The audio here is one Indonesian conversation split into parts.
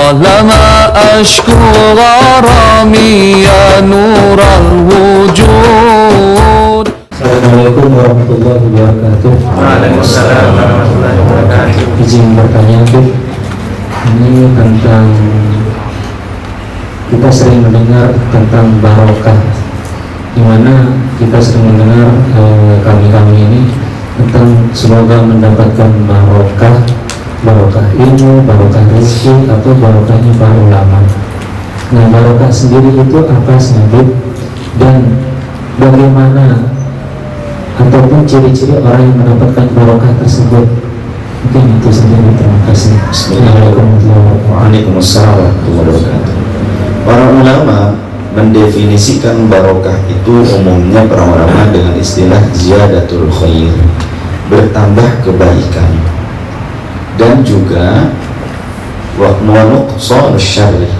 طالما أشكو غرامي يا نور الوجود. Assalamualaikum warahmatullahi wabarakatuh. Waalaikumsalam warahmatullahi wabarakatuh. Izin bertanya, Bu, ini tentang kita sering mendengar tentang barokah, di mana kita sering mendengar kami ini tentang semoga mendapatkan barokah ilmu, barokah rezeki, atau barokahnya para ulama. Nah, barokah sendiri itu apa sih, Bu? Dan bagaimana ataupun ciri-ciri orang yang mendapatkan barokah tersebut? Mungkin itu sendiri. Terima kasih. Waalaikumsalam warahmatullahi wabarakatuh. Para ulama mendefinisikan barokah itu umumnya para ulama dengan istilah ziyadatul khair, bertambah kebaikan, dan juga wa nuqsanus syarri,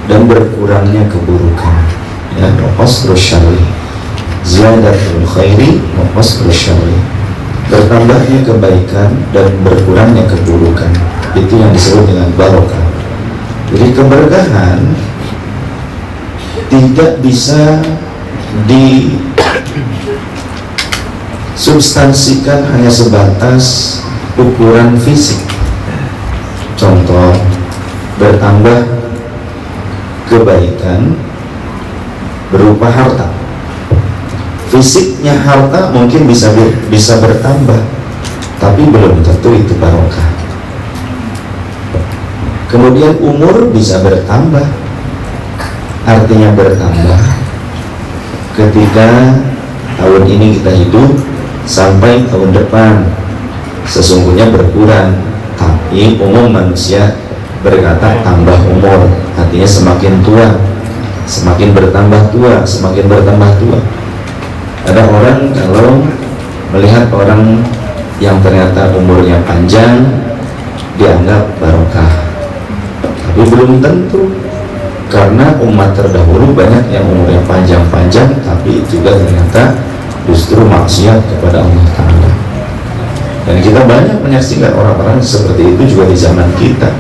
dan berkurangnya keburukan. Ya, nuqsanus syarri, ziyadatul khairi wa nuqsanus syarri, bertambahnya kebaikan dan berkurangnya keburukan. Itu yang disebut dengan barokah. Jadi keberkahan tidak bisa disubstansikan hanya sebatas ukuran fisik. Contoh, bertambah kebaikan berupa harta. Fisiknya harta mungkin bisa bertambah, tapi belum tentu itu barokah. Kemudian umur bisa bertambah, artinya bertambah ketika tahun ini kita hidup sampai tahun depan, sesungguhnya berkurang. Tapi umum manusia berkata tambah umur, artinya semakin tua, semakin bertambah tua, semakin bertambah tua. Ada orang kalau melihat orang yang ternyata umurnya panjang dianggap barokah, tapi belum tentu, karena umat terdahulu banyak yang umurnya panjang-panjang tapi juga ternyata justru maksiat kepada Allah Ta'ala. Dan kita banyak menyaksikan orang-orang seperti itu juga di zaman kita,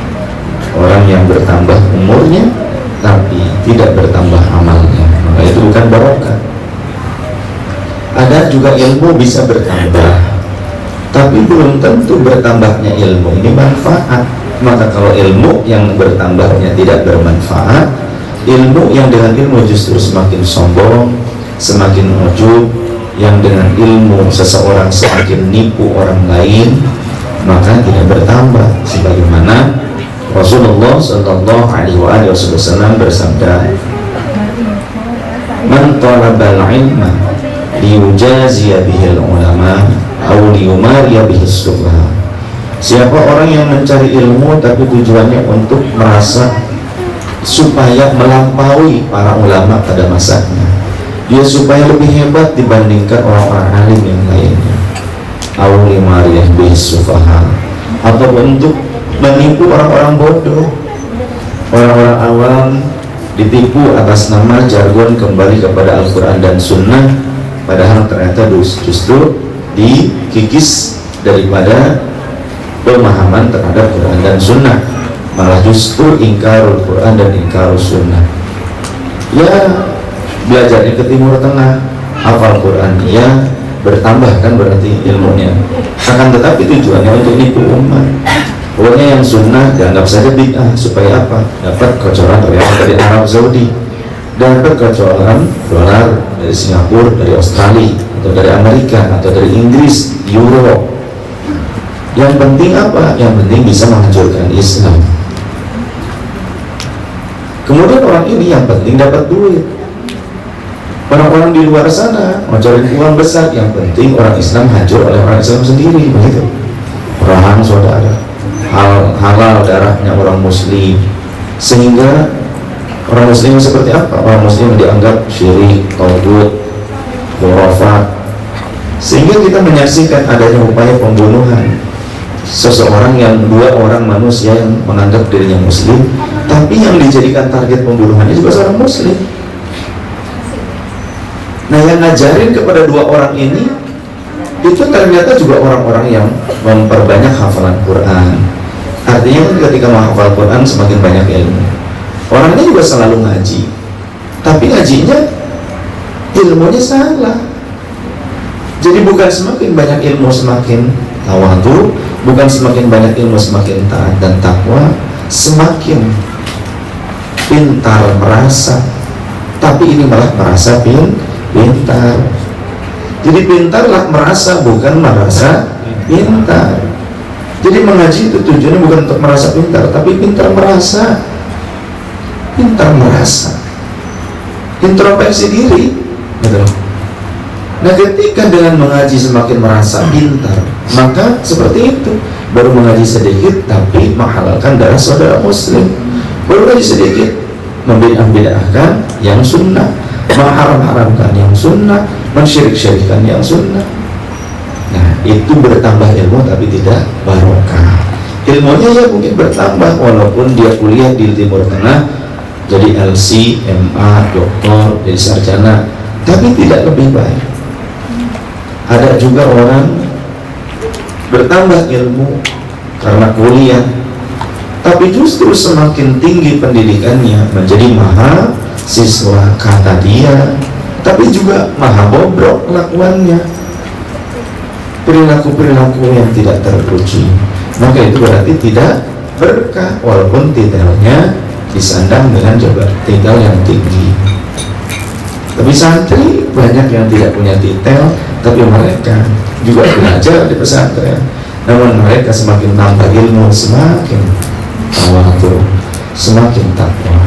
orang yang bertambah umurnya tapi tidak bertambah amalnya, maka itu bukan barokah. Ada juga ilmu bisa bertambah, tapi belum tentu bertambahnya ilmu ini manfaat. Maka kalau ilmu yang bertambahnya tidak bermanfaat, ilmu yang dengan ilmu justru semakin sombong, semakin ujub, yang dengan ilmu seseorang semakin nipu orang lain, maka tidak bertambah. Sebagaimana Rasulullah Shallallahu Alaihi Wasallam bersabda, "Man talabal ilma liyujaziya bihil ulama aw liyumariya bihis sufaha." Siapa orang yang mencari ilmu tapi tujuannya untuk merasa supaya melampaui para ulama pada masanya, dia supaya lebih hebat dibandingkan orang-orang alim yang lainnya, aw liyumariya bihis sufaha, atau untuk menipu orang-orang bodoh, orang-orang awam, ditipu atas nama jargon kembali kepada Al-Quran dan Sunnah, padahal ternyata justru dikikis daripada pemahaman terhadap Quran dan Sunnah, malah justru ingkarul Quran dan ingkarul Sunnah. Ya, belajarnya ke Timur Tengah, hafal Quran, ya bertambah kan berarti ilmunya, akan tetapi tujuannya untuk nipu umat. Pokoknya yang Sunnah dianggap saja bid'ah, supaya apa? Dapat kocoran real dari Arab Saudi, dapat kocoran dolar dari Singapura, dari Australia, atau dari Amerika, atau dari Inggris, Euro. Yang penting apa? Yang penting bisa menghancurkan Islam. Kemudian orang ini yang penting dapat duit. Orang-orang di luar sana mencari uang besar, yang penting orang Islam hancur oleh orang Islam sendiri, begitu. Perang saudara, halal darahnya orang Muslim, sehingga orang Muslim seperti apa? Orang Muslim dianggap syirik, tauhid, khurafat, sehingga kita menyaksikan adanya upaya pembunuhan seseorang, yang dua orang manusia yang menganggap dirinya Muslim, tapi yang dijadikan target pembunuhannya juga seorang Muslim. Nah, yang ngajarin kepada dua orang ini itu ternyata juga orang-orang yang memperbanyak hafalan Quran, Artinya kan ketika menghafal Quran semakin banyak ilmu. Orangnya juga selalu ngaji, tapi ngajinya ilmunya salah. Jadi bukan semakin banyak ilmu semakin tawadhu, bukan semakin banyak ilmu semakin taat dan takwa, semakin pintar merasa, tapi ini malah merasa pintar. Jadi pintarlah merasa, bukan merasa pintar. Jadi mengaji itu tujuannya bukan untuk merasa pintar, tapi pintar merasa. Pintar merasa, introspeksi diri, betul. Nah, ketika dengan mengaji semakin merasa pintar, maka seperti itu, baru mengaji sedikit tapi menghalalkan darah saudara muslim, baru mengaji sedikit membidah-bidahkan yang sunnah, mengharam-haramkan yang sunnah, mensyirik-syirikan yang sunnah. Nah, itu bertambah ilmu tapi tidak barokah. Ilmunya ya mungkin bertambah walaupun dia kuliah di Timur Tengah, jadi LC, MA, doktor, jadi sarjana, tapi tidak lebih baik. Ada juga orang bertambah ilmu karena kuliah, tapi justru semakin tinggi pendidikannya, menjadi mahasiswa kata dia, tapi juga maha bobrok kelakuannya, perilaku-perilaku yang tidak terpuji. Maka itu berarti tidak berkah, walaupun titelnya disandang dengan titel yang tinggi. Tapi santri banyak yang tidak punya titel, tapi mereka juga belajar di pesantren. Namun mereka semakin nambah ilmu, semakin tawadhu, semakin takwa,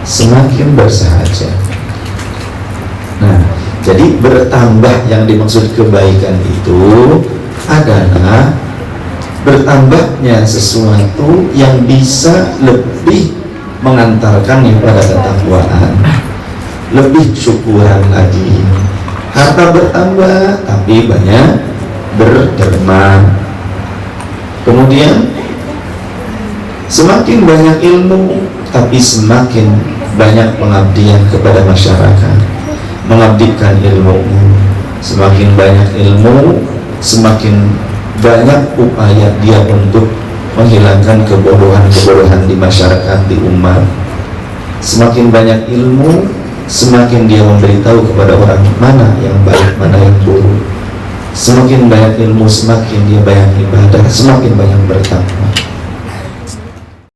semakin bersahaja. Nah, jadi bertambah yang dimaksud kebaikan itu adalah bertambahnya sesuatu yang bisa lebih mengantarkannya pada ketakwaan, lebih syukuran lagi. Harta bertambah tapi banyak berderma. Kemudian semakin banyak ilmu tapi semakin banyak pengabdian kepada masyarakat, mengabdikan ilmunya. Semakin banyak ilmu, semakin banyak upaya dia untuk menghilangkan kebodohan-kebodohan di masyarakat, di umat. Semakin banyak ilmu, semakin dia memberitahu kepada orang mana yang baik, mana yang buruk. Semakin banyak ilmu, semakin dia banyak ibadah, semakin banyak bertakwa.